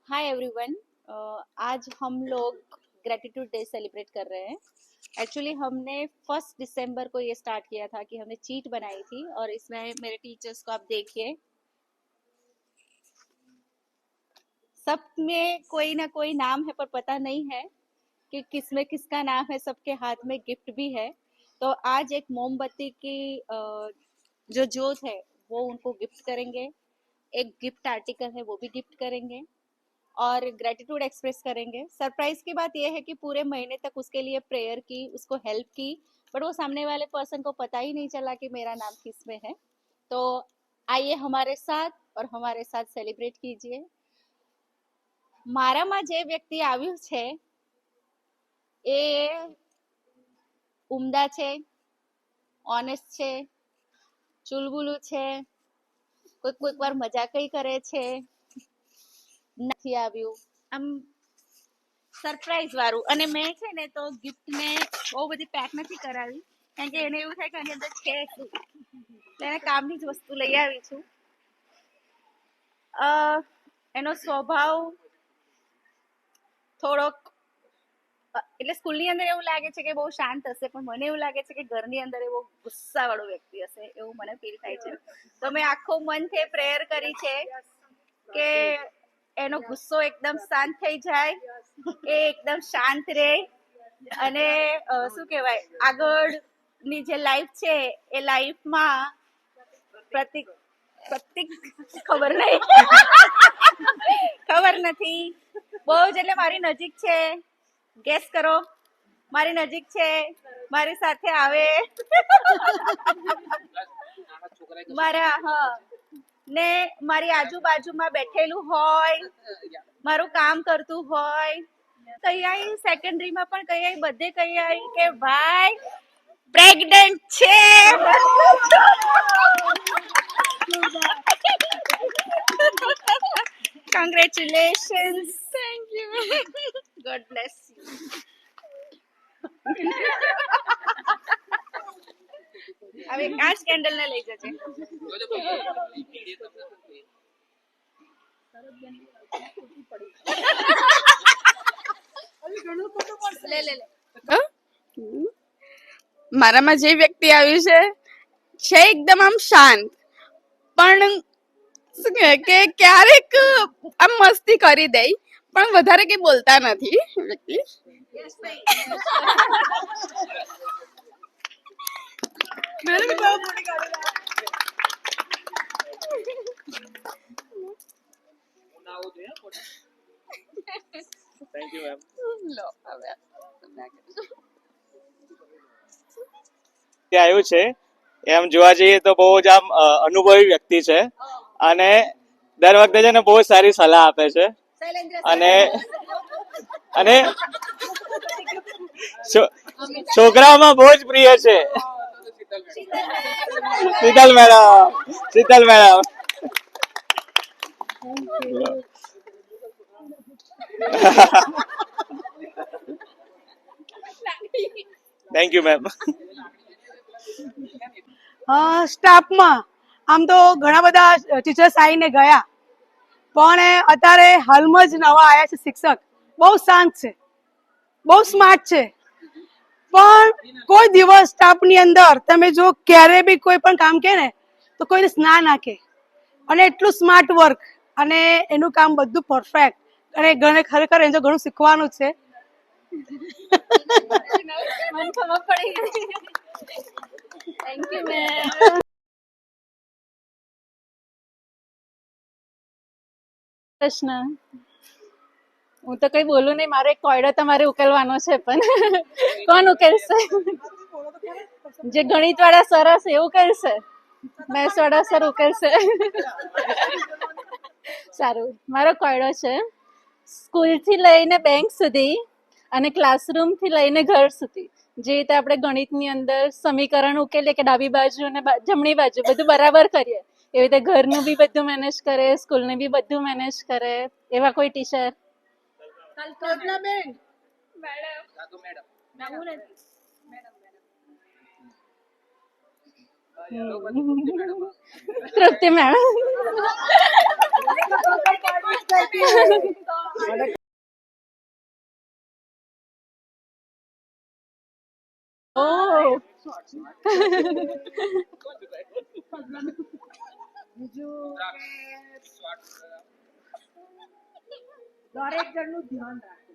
Hi everyone. आज हम लोग ग्रेटिट्यूड डे सेलिब्रेट कर रहे हैं। एक्चुअली हमने 1 दिसंबर को ये स्टार्ट किया था कि हमने चीट बनाई थी और इसमें मेरे टीचर्स को आप देखिए, सब में कोई ना कोई नाम है पर पता नहीं है कि किसमें किसका नाम है। सबके हाथ में गिफ्ट भी है। तो आज एक मोमबत्ती की जो जोत है वो उनको गिफ्ट करेंगे। एक गिफ्ट आर्टिकल है वो भी गिफ्ट करेंगे और ग्रेटिट्यूड एक्सप्रेस करेंगे। सरप्राइज की बात यह है कि पूरे महीने तक उसके लिए प्रेयर की, उसको हेल्प की, बट वो सामने वाले पर्सन को पता ही नहीं चला कि मेरा नाम किस में है। तो आइए हमारे साथ और हमारे साथ सेलिब्रेट कीजिए। મારામાં જે વ્યક્તિ આવ્યું છે એ ઉમદા છે, ઓનેસ્ટ છે, ચુલબુલું છે, કોઈક કોઈક વાર મજાકઈ કરે છે, નથી આવ્યું આમ સરપ્રાઈઝ વાળું. અને મેં છે ને તો ગિફ્ટ ને બહુ બધી પેક નથી કરાવી, કારણ કે એને એવું થાય કે આની અંદર છે શું, એટલે એને કામની જ વસ્તુ લઈ આવી છું. એનો સ્વભાવ થોડોક એટલે સ્કૂલની અંદર એવું લાગે છે કે બહુ શાંત હશે, પણ મને એવું લાગે છે કે ઘરની અંદર એવો ગુસ્સાવાળો વ્યક્તિ હશે એવું મને ફીલ થાય છે. તો મેં આખો મનથી પ્રેયર કરી છે કે એનો ગુસ્સો એકદમ શાંત થઈ જાય, એ એકદમ શાંત રહે અને શું કહેવાય આગળની જે લાઈફ છે એ લાઈફમાં પ્રતિક પ્રતિક ખબર નહીં ખબર નથી, બહુ જ એટલે મારી નજીક છે. ગેસ કરો, મારી નજીક છે, મારી સાથે આવે મારા ને મારી આજુબાજુમાં બેઠેલું હોય, મારું કામ કરતું હોય, કઈ સેકન્ડરીમાં પણ કઈ બધે કઈ કે ભાઈ પ્રેગ્નન્ટ છે. Congratulations. Thank you. God bless you. હવે આ સ્કેન્ડલ ને લઈ જજે. લે લે લે. મારામાં જે વ્યક્તિ આવ્યું છે એકદમ આમ શાંત, પણ શું કહેવાય કે ક્યારેક આમ મસ્તી કરી દે, પણ વધારે કઈ બોલતા નથી વ્યક્તિ. Thank you ma'am. આવ્યું છે એમ જોવા જઈએ તો બહુ જ આમ અનુભવી વ્યક્તિ છે અને દર વખતે છે ને બહુ સારી સલાહ આપે છે અને અને છોકરાઓમાં બહુ જ પ્રિય છે. Sheetal madam. Thank you ma'am. સ્ટાફમાં આમ તો ઘણા બધા ટીચર્સ આવીને ગયા, પણ અત્યારે હાલમાં જ નવા આવ્યા છે શિક્ષક, બહુ શાંત છે, બહુ સ્માર્ટ છે, પણ કોઈ દિવસ સ્ટાફની અંદર તમે જો ક્યારે બી કોઈ પણ કામ કે ને તો કોઈને ના નાખે, અને એટલું સ્માર્ટ વર્ક અને એનું કામ બધું પરફેક્ટ, અને ખરેખર એને ઘણું શીખવાનું છે. મને ખબર પડી ગઈ. Thank you ma'am. પ્રશ્ન હું તો કઈ બોલું નહીં, મારો એક કોયડો તમારે ઉકેલવાનો છે, પણ કોણ ઉકેલશે? જે ગણિત વાળા સર હશે એવું ઉકેલશે, મેથ્સ વાળા સર ઉકેલશે. સારું, મારો કોયડો છે સ્કૂલ થી લઈને બેંક સુધી અને ક્લાસરૂમ થી લઈને ઘર સુધી જે રીતે આપણે ગણિતની અંદર સમીકરણ ઉકેલીએ કે ડાબી બાજુ અને જમણી બાજુ બધું બરાબર કરીએ, એવી રીતે ઘરનું બી બધું મેનેજ કરે, સ્કૂલનું બી બધું મેનેજ કરે, એવા કોઈ ટીચર? તૃપ્તિ મેમ. ઓ દરેક જણનું ધ્યાન રાખે.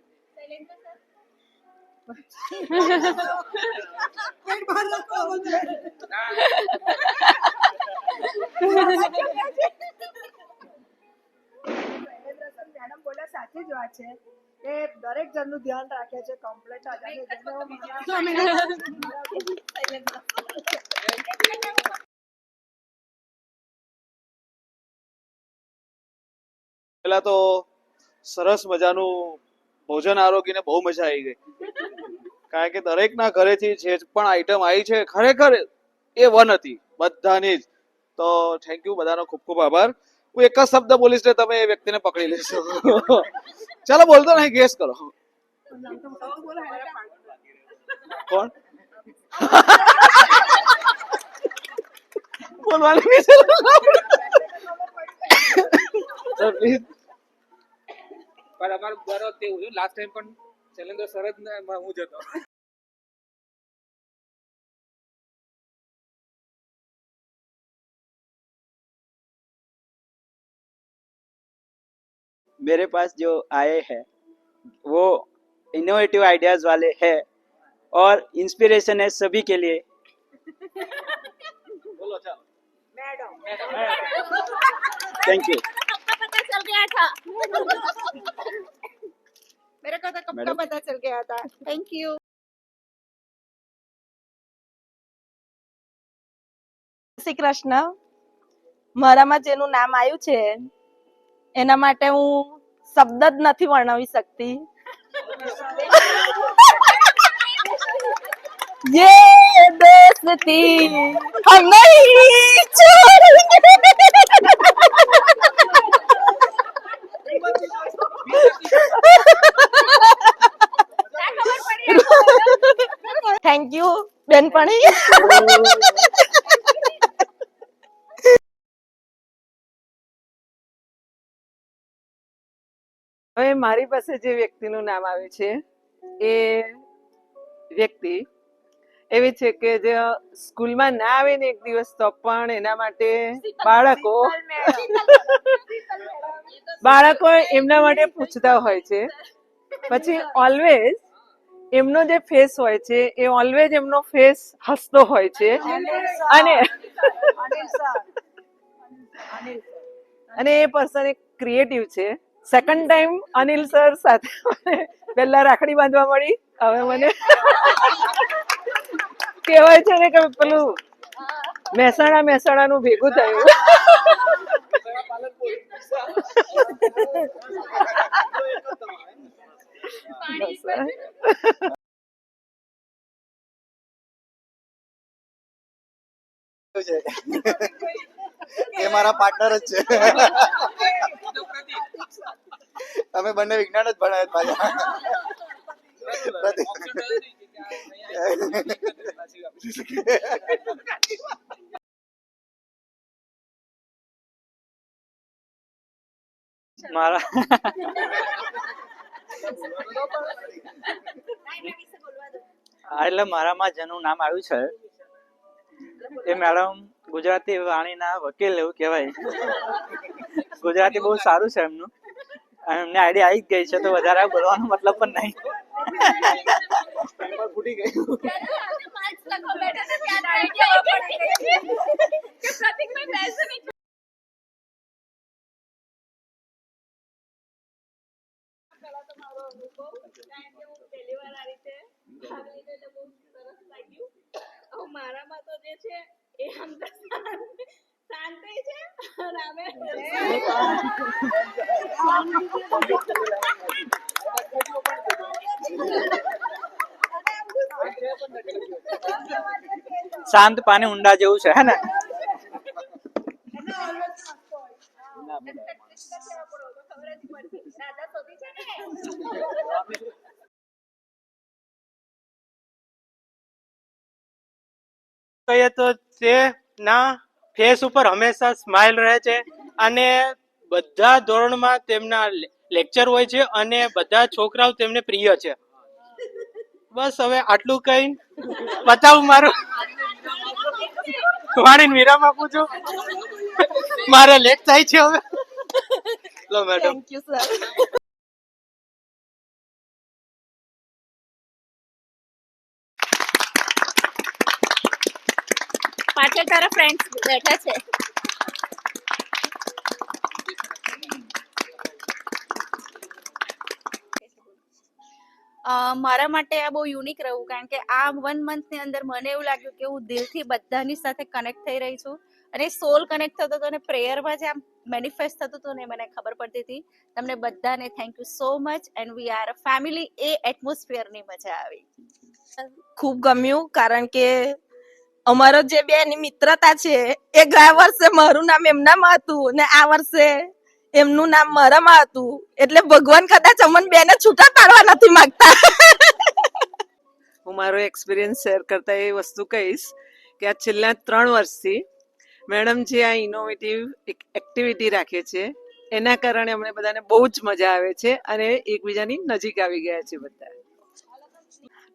મેડમ બોલે સાચી જ વાત છે કે દરેક જણનું ધ્યાન રાખે છે કમ્પ્લેટ જ. અને પેલા તો સરસ મજાનું ભોજન આરોગીને બહુ મજા આવી ગઈ, કારણ કે દરેકના ઘરેથી જે પણ આઈટમ આવી છે ખરેખર એ વન હતી બધાની જ. તો થેન્ક યુ, બધાનો ખૂબ ખૂબ આભાર. હું એક જ શબ્દ બોલીશ ને તમે એ વ્યક્તિને પકડી લેશો. ચાલો બોલતો નહીં, ગેસ કરો કોણ. બોલવાનું નહીં પ્લીઝ. पर हमारे દર વખતે એવું છે, લાસ્ટ ટાઈમ પણ શૈલેન્દ્ર સર જ ને હું જ હતો. मेरे पास जो आए हैं वो इनोवेटिव आइडियाज वाले हैं और इंस्पिरेशन है सभी के लिए. બોલો ચાલો. Thank you. पता चल गया था मेरे को तो कब का मैडम? पता चल गया था. Thank you. શ્રી કૃષ્ણ. મારામાં જેનું નામ આવ્યું છે એના માટે હું શબ્દ જ નથી વર્ણવી શકતી. ये दोस्ती हम नहीं छोड़ेंगे. थैंक यू बेनपणी. હવે મારી પાસે જે વ્યક્તિનું નામ આવ્યું છે એ વ્યક્તિ એવી છે કે જે સ્કૂલમાં ના આવે ને એક દિવસ તો પણ એના માટે બાળકો એમના માટે પૂછતા હોય છે. પછી ઓલવેઝ એમનો જે ફેસ હોય છે એ ઓલવેઝ એમનો ફેસ હસતો હોય છે. અને એ પર્સન એક ક્રિએટિવ છે. સેકન્ડ ટાઈમ અનિલ સર સાથે પહેલા રાખડી બાંધવા મળી, હવે મને કહેવાય છે ને કે પેલું મહેસાણાનું ભેગું થયું. એ મારા પાર્ટનર જ છે. અમે બંને વિજ્ઞાન જ ભણાવ્યા પાછા. મારા એટલે મારામાં જેનું નામ આવ્યું છે એ મેડમ ગુજરાતી વાણીના વકીલ એવું કહેવાય. ગુજરાતી બહુ સારું છે એમનું, એમને આઈડિયા આવી જ ગઈ છે તો વધારે બોલવાનો મતલબ પણ નહીં. ફૂટી ગઈ. મારામાં તો જે છે એ આમ તો શાંતિ છે અને અમે શાંત પાણી ઊંડા જેવું છે હે ને. કહીએ તો તે ના ફેસ ઉપર હંમેશા સ્માઇલ રહે છે અને બધા ધોરણમાં તેમના લેક્ચર હોય છે અને બધા છોકરાઓ તેમને પ્રિય છે. બસ હવે આટલું કઈ બતાવું મારું વાણીને વિરામ આપું છું. મારે લેટ થાય છે હવે. લો મેડમ. Thank you sir. પાછળ તારા ફ્રેન્ડ્સ બેઠા છે. મારા માટે આ બહુ યુનિક રહ્યું કારણ કે આ 1 મંથની અંદર મને એવું લાગ્યું કે હું દિલથી બધાની સાથે કનેક્ટ થઈ રહી છું અને સોલ કનેક્ટ થતો હતો અને પ્રેયરમાં જે આમ મેનિફેસ્ટ થતું હતું ને મને ખબર પડતી હતી. તમને બધાને thank you so much and we are a family. એ એટમોસ્ફિયરની મજા આવી. ખૂબ ગમ્યું કારણ કે અમારો જે બેની મિત્રતા છે એ ગયા વર્ષે મારું નામ એમનામાં હતું ને આ વર્ષે એમનું નામ મારામાં હતું એટલે ભગવાન કદાચ અમને બેને છૂટા પાડવા નથી માંગતા. હું મારો એક્સપિરિયન્સ શેર કરતા એ વસ્તુ કહીશ કે આ છેલ્લા 3 વર્ષથી મેડમ જે આ ઇનોવેટિવ એક્ટિવિટી રાખે છે એના કારણે અમને બધાને બહુ જ મજા આવે છે અને એકબીજાની નજીક આવી ગયા છે બધા.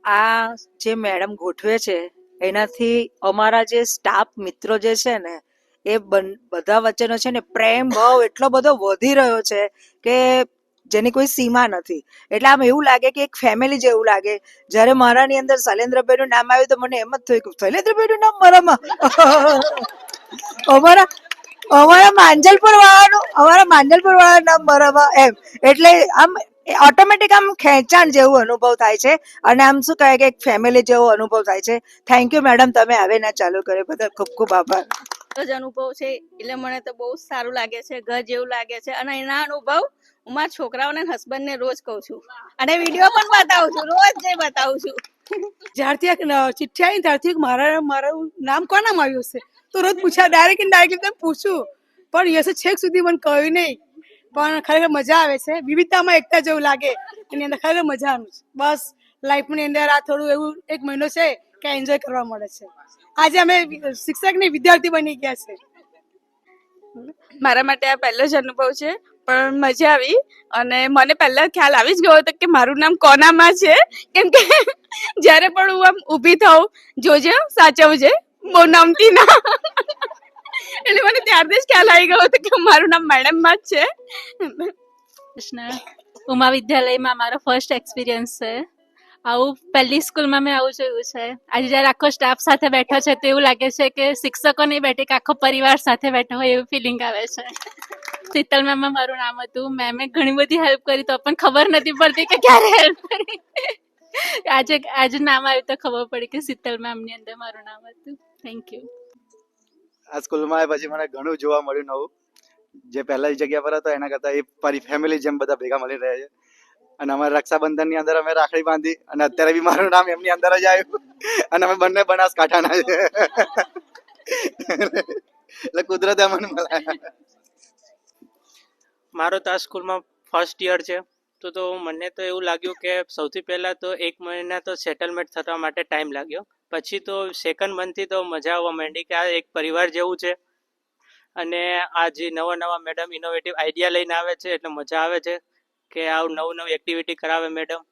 આ જે મેડમ ગોઠવે છે એનાથી અમારા જે સ્ટાફ મિત્રો જે છે ને એ બધા વચ્ચેનો છે ને પ્રેમ ભાવ એટલો બધો વધી રહ્યો છે કે જેની કોઈ સીમા નથી. એટલે આમ એવું લાગે કે એક ફેમિલી જેવું લાગે. જ્યારે મારાની અંદર શૈલેન્દ્રભાઈ નું નામ આવ્યું તો મને એમ જ થયું કે શૈલેન્દ્રભાઈ નું નામ મારામાં. અમારા માંજલપુર વાળાનું નામ મારામાં એમ. એટલે આમ ઓટોમેટિક આમ ખેંચાણ જેવું અનુભવ થાય છે અને આમ શું કહે કે એક ફેમિલી જેવો અનુભવ થાય છે. થેન્ક યુ મેડમ, તમે આવે ના ચાલુ કરે. બધા ખૂબ ખૂબ આભાર. જ અનુભવ છે એટલે મને તો બહુ સારું લાગે છે, ઘર જેવું લાગે છે અને એના અનુભવ હું મારા છોકરાઓને હસબન્ડ ને રોજ કહું છું અને વિડીયો પણ બતાવું છું, રોજ જે બતાવું છું. જ્યારથી આ ચિઠ્ઠી આવી ત્યારથી મારું નામ કોનામાં આવ્યું છે તો રોજ પૂછ્યા, ડાયરેક્ટ પૂછું પણ યસે છેક સુધી મને કહ્યું નહીં. પણ ખરેખર મજા આવે છે. વિવિધતામાં એકતા જેવું લાગે એની અંદર ખરેખર મજા આવે છે. બસ લાઈફની અંદર આ થોડું એવું 1 મહિનો છે કે એન્જોય કરવા મળે છે. આજે અમે શિક્ષક ની વિદ્યાર્થી બની ગયા છે. મારા માટે આ પહેલો જ અનુભવ છે પણ મજા આવી અને મને પહેલા ખ્યાલ આવી જ ગયો હતો કે મારું નામ કોનામાં છે કેમ કે જ્યારે પણ હું આમ ઊભી થાઉં જોજે સાચવજે બહુ નમતી ના એટલે મને ત્યારથી જ ખ્યાલ આવી ગયો હતો કે મારું નામ મેડમમાં જ છે. ઉમા વિદ્યાલયમાં મારો ફર્સ્ટ એક્સપિરિયન્સ છે. આવું પહેલી સ્કૂલમાં મેં આવું જોયું છે. આજે જ્યારે આખો સ્ટાફ સાથે બેઠો છે તો એવું લાગે છે કે શિક્ષકો નહીં બેઠે કે આખો પરિવાર સાથે બેઠો હોય એવું ફિલિંગ આવે છે. શીતલ મેમમાં મારું નામ હતું. મેમે ઘણી બધી હેલ્પ કરી તો પણ ખબર નથી પડતી કે ક્યારે હેલ્પ કરી. આજે નામ આવ્યું તો ખબર પડી કે શીતલ મેમની અંદર મારું નામ હતું. Thank you. આ સ્કૂલમાં આવ્યા પછી મને ઘણું જોવા મળ્યું નવું. જે પહેલા જગ્યા પર હતો એના કરતા એ મારી ફેમિલી જેમ બધા ભેગા મળી રહ્યા છે. અને અમારા રક્ષાબંધન ની અંદર અમે રાખડી બાંધી અને અત્યારે બી મારું નામ એમની અંદર જ આવ્યું અને અમે બંને બનાસકાંઠાના છે એટલે કુદરતે અમને મળ્યા. મારો તો આ સ્કૂલમાં ફર્સ્ટ યર છે તો મને તો એવું લાગ્યું કે સૌથી પહેલા તો 1 મહિના તો સેટલમેન્ટ થવા માટે ટાઈમ લાગ્યો. પછી તો સેકન્ડ મંથથી તો મજા આવવા માંડી કે આ એક પરિવાર જેવું છે અને આ જે નવા મેડમ ઇનોવેટિવ આઈડિયા લઈને આવે છે એટલે મજા આવે છે કે આવું નવી એક્ટિવિટી કરાવે મેડમ.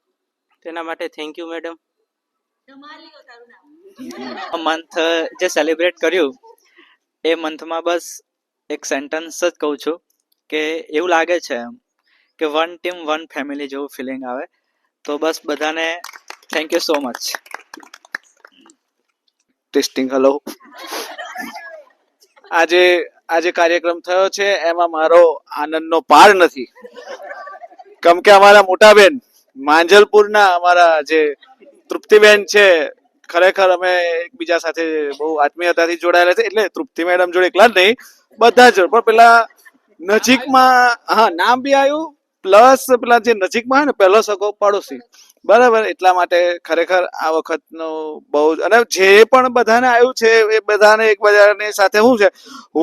તેના માટે થેન્ક યુ મેડમ. મંથ જે સેલિબ્રેટ કર્યું એ મંથમાં બસ એક સેન્ટેન્સ જ કહું છું કે એવું લાગે છે કે 1 ટીમ 1 ફેમિલી જેવું ફિલિંગ આવે. તો બસ બધાને thank you so much. Testing hello. આજે કાર્યક્રમ થયો છે એમાં મારો આનંદનો પાર નથી. કેમ કે અમારા મોટા બેન માંજલપુરના અમારા જે તૃપ્તિબેન છે, ખરેખર અમે એકબીજા સાથે બહુ આત્મીયતાથી જોડાયેલા છે. એટલે તૃપ્તિ મેડમ જોડે એકલા જ નહીં, બધા જ. પણ પેલા નજીકમાં નામ બી આવ્યું પ્લસ પેલા જે નજીકમાં હોય ને પહેલો સગો પડોશી, બરાબર. એટલા માટે ખરેખર આ વખતનો બહુ અને જે પણ બધાને આવ્યું છે એ બધાને એકબીજાની સાથે શું છે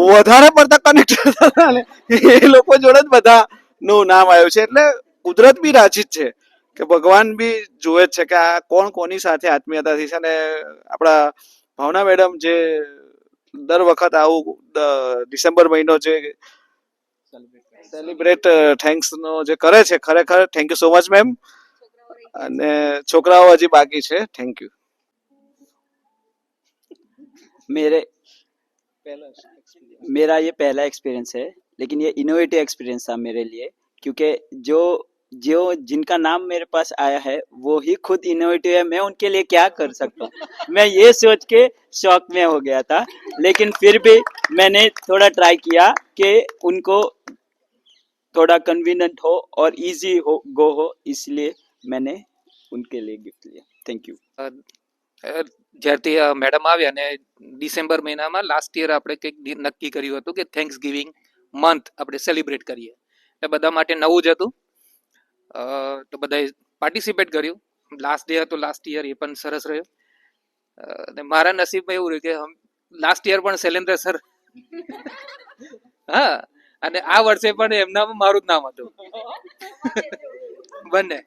વધારે પડતા કનેક્ટ એ લોકો જોડે જ બધાનું નામ આવ્યું છે. એટલે કુદરત બી રાજી જ છે કે ભગવાન બી જોવે જ છે કે આ કોણ કોની સાથે આત્મીયતાથી છે. અને આપણા ભાવના મેડમ જે દર વખત આવું ડિસેમ્બર મહિનો જે સેલિબ્રેટ થેન્ક્સ નો જે કરે છે ખરેખર thank you so much ma'am. અને છોકરાઓ હજી બાકી છે. Thank you. मेरे मेरा ये पहला एक्सपीरियंस है, लेकिन ये इनोवेटिव एक्सपीरियंस था मेरे लिए, क्योंकि जो जो जिनका नाम मेरे पास आया है वो ही खुद इनोवेटिव है. मैं उनके लिए क्या कर सकता हूँ, मैं ये सोच के शॉक में हो गया था. लेकिन फिर भी मैंने थोड़ा ट्राई किया कि उनको थोड़ा कन्वीनियंट हो और इजी हो गो हो, इसलिए मैंने उनके लिए गिफ्ट लिया. Thank you. જ્યારથી મેડમ આવ્યા ને ડિસેમ્બર મહિનામાં લાસ્ટ યર આપણે કંઈક નક્કી કર્યું હતું કે થેન્ક્સ ગિવિંગ મંથ આપણે સેલિબ્રેટ કરીએ. એટલે બધા માટે નવું જ હતું, તો બધાએ પાર્ટિસિપેટ કર્યું. લાસ્ટ ડે હતો લાસ્ટ યર, એ પણ સરસ રહ્યો. અને મારા નસીબમાં એવું રહ્યું કે લાસ્ટ યર પણ શૈલેન્દ્ર સર, હા, અને આ વર્ષે પણ એમનામાં મારું જ નામ હતું બંને.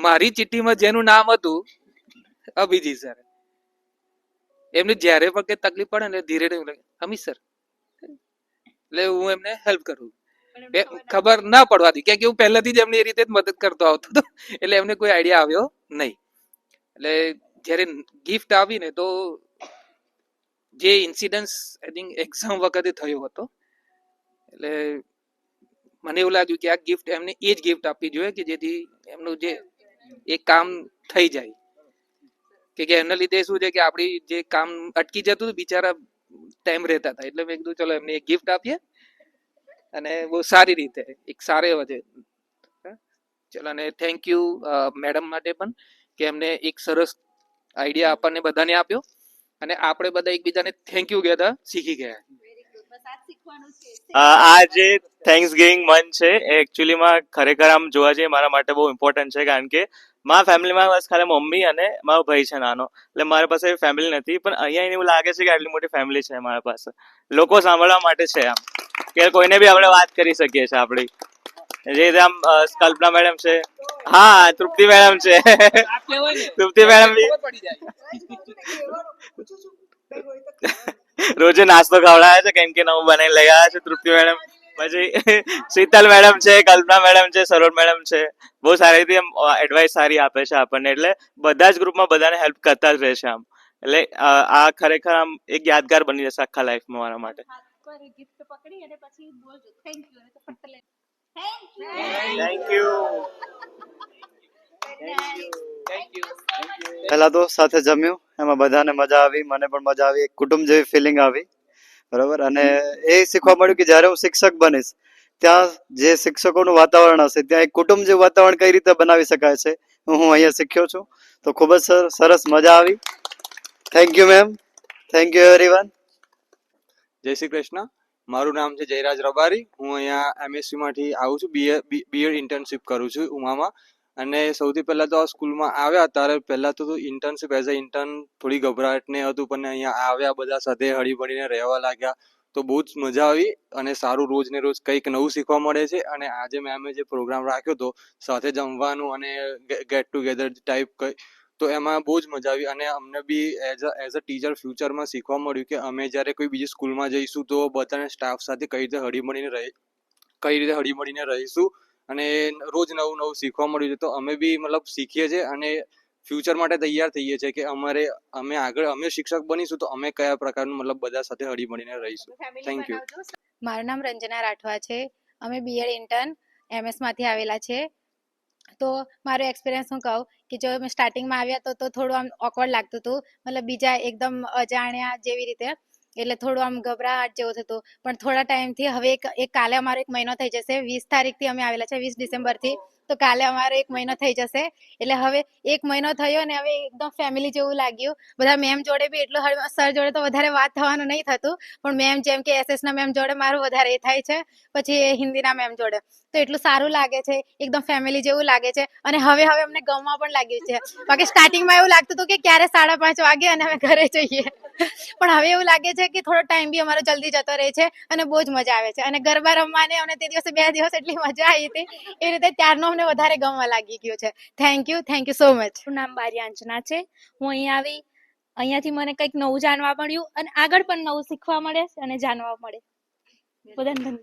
મારી ચિઠ્ઠીમાં જેનું નામ હતું અભિજીત સર, એમને જ્યારે પણ કઈ તકલીફ પડે ને ધીરે ધીરે અમિત સર, એટલે હું એમને હેલ્પ કરું, ખબર ના પડવા દી, કે હું પહેલાથી જ એમને એ રીતે જ મદદ કરતો આવતો હતો, એટલે એમને કોઈ આઈડિયા આવ્યો નહીં. એટલે જ્યારે ગિફ્ટ આવી ને તો જે ઇન્સિડન્સ આઈ થિંક એક્ઝામ વખતે થયો હતો, એટલે મને એવું લાગ્યું કે આ ગિફ્ટ એમને એ જ ગિફ્ટ આપવી જોઈએ કે જેથી એમનું જે એક કામ થઈ જાય, કે એના લીધે શું છે કે આપણી જે કામ અટકી જતું હતું, બિચારા ટાઈમ રહેતા હતા. એટલે મેં કીધું ચલો એમને એક ગિફ્ટ આપીએ અને બહુ સારી રીતે એક સારો એવો છે. ચલો, અને થેન્ક યુ મેડમ માટે પણ કે એમને એક સરસ આઈડિયા આપણને બધાને આપ્યો અને આપણે બધા એકબીજાને થેન્ક યુ કહેતા શીખી ગયા. આ જે થેન્ક્સ ગિવિંગ મંથ છે એ એકચ્યુઅલીમાં ખરેખર આમ જોવા જઈએ મારા માટે બહુ ઇમ્પોર્ટન્ટ છે, કારણ કે મારા ફેમિલીમાં બસ ખાલી મમ્મી અને મારો ભાઈ છે નાનો, એટલે મારા પાસે ફેમિલી નથી. પણ અહીંયા એવું લાગે છે કે આટલી મોટી ફેમિલી છે મારા પાસે, લોકો સાંભળવા માટે છે, આમ કે કોઈને બી આપણે વાત કરી શકીએ છીએ આપણી. જે રીતે આમ કલ્પના મેડમ છે, હા, તૃપ્તિ મેડમ છે, તૃપ્તિ મેડમ બી રોજે નાસ્તો ખવડાવે છે કેમ કે નવું બનાવીને લઈ આવ્યા છે તૃપ્તિ મેડમ. પછી શીતલ મેડમ છે, કલ્પના મેડમ છે, સરોજ મેડમ છે, બહુ સારી રીતે એડવાઇસ સારી આપે છે આપણને. એટલે બધા જ ગ્રુપમાં બધાને હેલ્પ કરતા જ રહે છે આમ. એટલે આ ખરેખર આમ એક યાદગાર બની જશે આખા લાઈફમાં મારા માટે. Thank you. પહેલા તો સાથે જમ્યું, એમાં બધાને મજા આવી, મને પણ મજા આવી, એક કુટુંબ જેવી ફિલિંગ આવી, બરોબર. અને એ શીખવા મળ્યું કે જ્યારે હું શિક્ષક બનીશ ત્યાં જે શિક્ષકોનું વાતાવરણ હશે ત્યાં એક કુટુંબ જેવું વાતાવરણ કઈ રીતે બનાવી શકાય છે, હું અહીંયા શીખ્યો છું. તો ખૂબ જ સરસ મજા આવી. Thank you ma'am, thank you everyone. જય શ્રી કૃષ્ણ. મારું નામ છે જયરાજ રબારી. હું અહીંયા એમએસસી માંથી આવું છું, બીએડ ઇન્ટર્નશિપ કરું છું ઉમામાં. અને સૌથી પહેલા તો આ સ્કૂલમાં આવ્યા ત્યારે પહેલા તો ઇન્ટર્નશિપ એઝ અ ઇન્ટર્ન થોડી ગભરાટ ને હતું, પણ અહીંયા આવ્યા બધા સાથે હળીભળીને રહેવા લાગ્યા તો બહુ જ મજા આવી અને સારું રોજ ને રોજ કંઈક નવું શીખવા મળે છે. અને આજે મેમે જે પ્રોગ્રામ રાખ્યો હતો સાથે જમવાનું અને ગેટ ટુગેધર ટાઈપ તો એમાં બહુ જ મજા આવી. અને અમને બી એઝ અ ટીચર ફ્યુચરમાં શીખવા મળ્યું કે અમે જ્યારે કોઈ બીજી સ્કૂલમાં જઈશું તો બધાને સ્ટાફ સાથે કઈ રીતે હળીમળીને રહીશું અને રોજ નવું નવું શીખવા મળ્યું છે. તો અમે બી મતલબ શીખીએ છીએ અને ફ્યુચર માટે તૈયાર થઈએ છીએ કે અમે આગળ શિક્ષક બનીશું તો અમે કયા પ્રકારનું મતલબ બધા સાથે હળીમળીને રહીશું. Thank you. મારું નામ રંજના રાઠવા છે. અમે બીએડ ઇન્ટર્ન એમએસ માંથી આવેલા છે. તો મારો એક્સપિરિયન્સ હું કહું કે જો મેં સ્ટાર્ટિંગમાં આવ્યા તો થોડું આમ ઓકવર્ડ લાગતું હતું, મતલબ બીજા એકદમ અજાણ્યા જેવી રીતે, એટલે થોડું આમ ગભરાટ જેવું થતું. પણ થોડા ટાઈમથી હવે એક કાલે અમારો 1 મહિનો થઈ જશે. 20 તારીખથી અમે આવેલા છે, 20 ડિસેમ્બરથી. તો કાલે અમારો 1 મહિનો થઈ જશે. એટલે હવે 1 મહિનો થયો ને હવે એકદમ ફેમિલી જેવું લાગ્યું. બધા મેમ જોડે બી એટલું, સર જોડે તો વધારે વાત થવાનું નહીં થતું, પણ મેમ જેમ કે એસએસના મેમ જોડે મારું વધારે એ થાય છે, પછી હિન્દીના મેમ જોડે તો એટલું સારું લાગે છે, એકદમ ફેમિલી જેવું લાગે છે. અને હવે અમને ગમવા પણ લાગ્યું છે. બાકી સ્ટાર્ટિંગમાં એવું લાગતું હતું કે ક્યારે 5:30 વાગે અને અમે ઘરે જઈએ, પણ હવે એવું લાગે છે કે થોડો ટાઈમ બી અમારો જલ્દી જતો રહે છે અને બહુ જ મજા આવે છે. અને ગરબા રમવાને અમને તે દિવસે 2 દિવસ એટલી મજા આવી હતી, એ રીતે ત્યારનો અમને વધારે ગમવા લાગી ગયું છે. Thank you so much. મારું નામ બારિયાંચના છે. હું અહીંયા આવી, અહીંયાથી મને કંઈક નવું જાણવા મળ્યું અને આગળ પણ નવું શીખવા મળે અને જાણવા મળે. બધાને